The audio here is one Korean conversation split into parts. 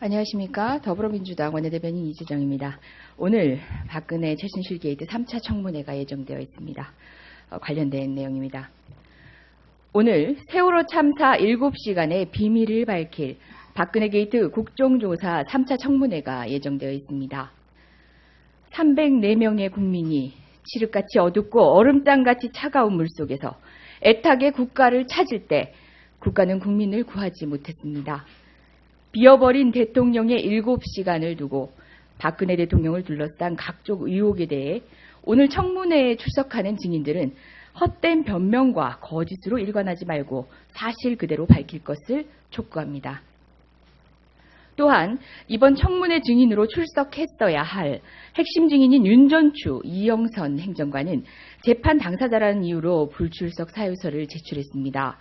안녕하십니까. 더불어민주당 원내대변인 이재정입니다. 오늘 박근혜 최순실 게이트 3차 청문회가 예정되어 있습니다. 관련된 내용입니다. 오늘 세월호 참사 7시간의 비밀을 밝힐 박근혜 게이트 국정조사 3차 청문회가 예정되어 있습니다. 304명의 국민이 칠흑같이 어둡고 얼음장같이 차가운 물속에서 애타게 국가를 찾을 때 국가는 국민을 구하지 못했습니다. 비어버린 대통령의 7시간을 두고 박근혜 대통령을 둘러싼 각종 의혹에 대해 오늘 청문회에 출석하는 증인들은 헛된 변명과 거짓으로 일관하지 말고 사실 그대로 밝힐 것을 촉구합니다. 또한 이번 청문회 증인으로 출석했어야 할 핵심 증인인 윤전추, 이영선 행정관은 재판 당사자라는 이유로 불출석 사유서를 제출했습니다.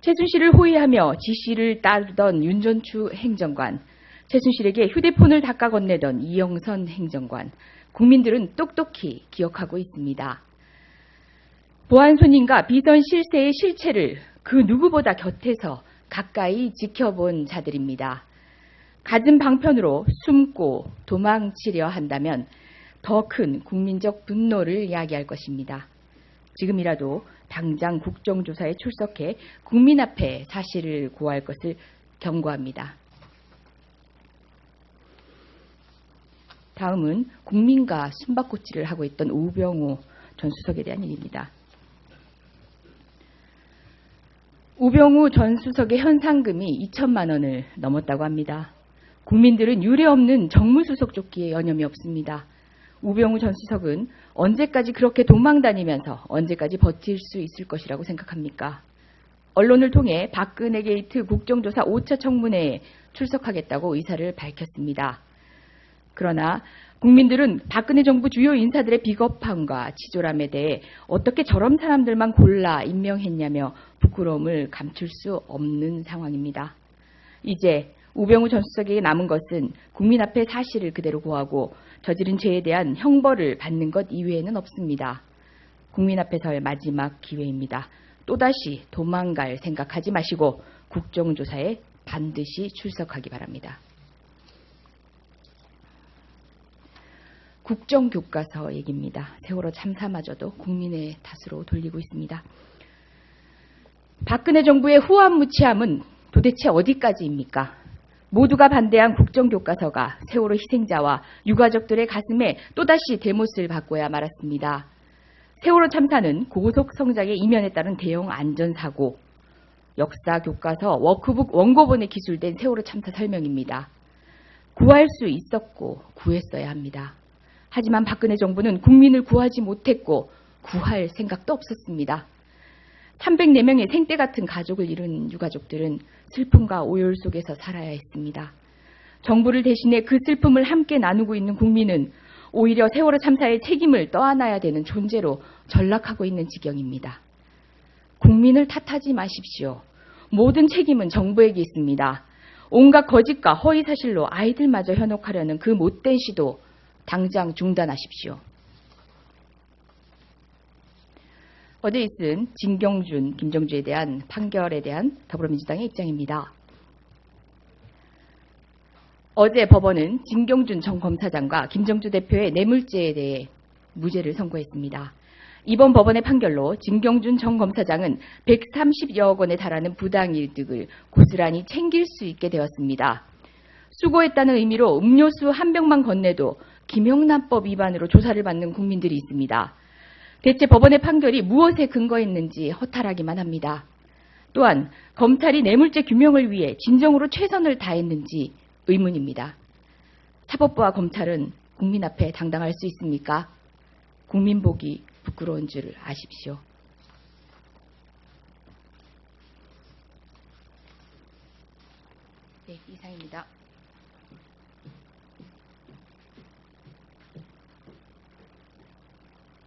최순실을 호위하며 지시를 따르던 윤전추 행정관, 최순실에게 휴대폰을 닦아 건네던 이영선 행정관, 국민들은 똑똑히 기억하고 있습니다. 보안손님과 비선 실세의 실체를 그 누구보다 곁에서 가까이 지켜본 자들입니다. 갖은 방편으로 숨고 도망치려 한다면 더 큰 국민적 분노를 야기할 것입니다. 지금이라도 당장 국정조사에 출석해 국민 앞에 사실을 고할 것을 경고합니다. 다음은 국민과 숨바꼭질을 하고 있던 우병우 전 수석에 대한 일입니다. 우병우 전 수석의 현상금이 2천만 원을 넘었다고 합니다. 국민들은 유례없는 정무수석 쫓기에 여념이 없습니다. 우병우 전 수석은 언제까지 그렇게 도망다니면서 언제까지 버틸 수 있을 것이라고 생각합니까? 언론을 통해 박근혜 게이트 국정조사 5차 청문회에 출석하겠다고 의사를 밝혔습니다. 그러나 국민들은 박근혜 정부 주요 인사들의 비겁함과 치졸함에 대해 어떻게 저런 사람들만 골라 임명했냐며 부끄러움을 감출 수 없는 상황입니다. 이제 우병우 전 수석에게 남은 것은 국민 앞에 사실을 그대로 고하고 저지른 죄에 대한 형벌을 받는 것 이외에는 없습니다. 국민 앞에 설 마지막 기회입니다. 또다시 도망갈 생각하지 마시고 국정조사에 반드시 출석하기 바랍니다. 국정교과서 얘기입니다. 세월호 참사마저도 국민의 탓으로 돌리고 있습니다. 박근혜 정부의 후한무치함은 도대체 어디까지입니까? 모두가 반대한 국정교과서가 세월호 희생자와 유가족들의 가슴에 또다시 대못을 받고야 말았습니다. 세월호 참사는 고속 성장의 이면에 따른 대형 안전사고, 역사교과서 워크북 원고본에 기술된 세월호 참사 설명입니다. 구할 수 있었고 구했어야 합니다. 하지만 박근혜 정부는 국민을 구하지 못했고 구할 생각도 없었습니다. 304명의 생떼 같은 가족을 잃은 유가족들은 슬픔과 오열 속에서 살아야 했습니다. 정부를 대신해 그 슬픔을 함께 나누고 있는 국민은 오히려 세월호 참사의 책임을 떠안아야 되는 존재로 전락하고 있는 지경입니다. 국민을 탓하지 마십시오. 모든 책임은 정부에게 있습니다. 온갖 거짓과 허위사실로 아이들마저 현혹하려는 그 못된 시도 당장 중단하십시오. 어제 있은 진경준, 김정주에 대한 판결에 대한 더불어민주당의 입장입니다. 어제 법원은 진경준 전 검사장과 김정주 대표의 뇌물죄에 대해 무죄를 선고했습니다. 이번 법원의 판결로 진경준 전 검사장은 130여억 원에 달하는 부당이득을 고스란히 챙길 수 있게 되었습니다. 수고했다는 의미로 음료수 한 병만 건네도 김영란법 위반으로 조사를 받는 국민들이 있습니다. 대체 법원의 판결이 무엇에 근거했는지 허탈하기만 합니다. 또한 검찰이 뇌물죄 규명을 위해 진정으로 최선을 다했는지 의문입니다. 사법부와 검찰은 국민 앞에 당당할 수 있습니까? 국민 보기 부끄러운 줄 아십시오. 네, 이상입니다.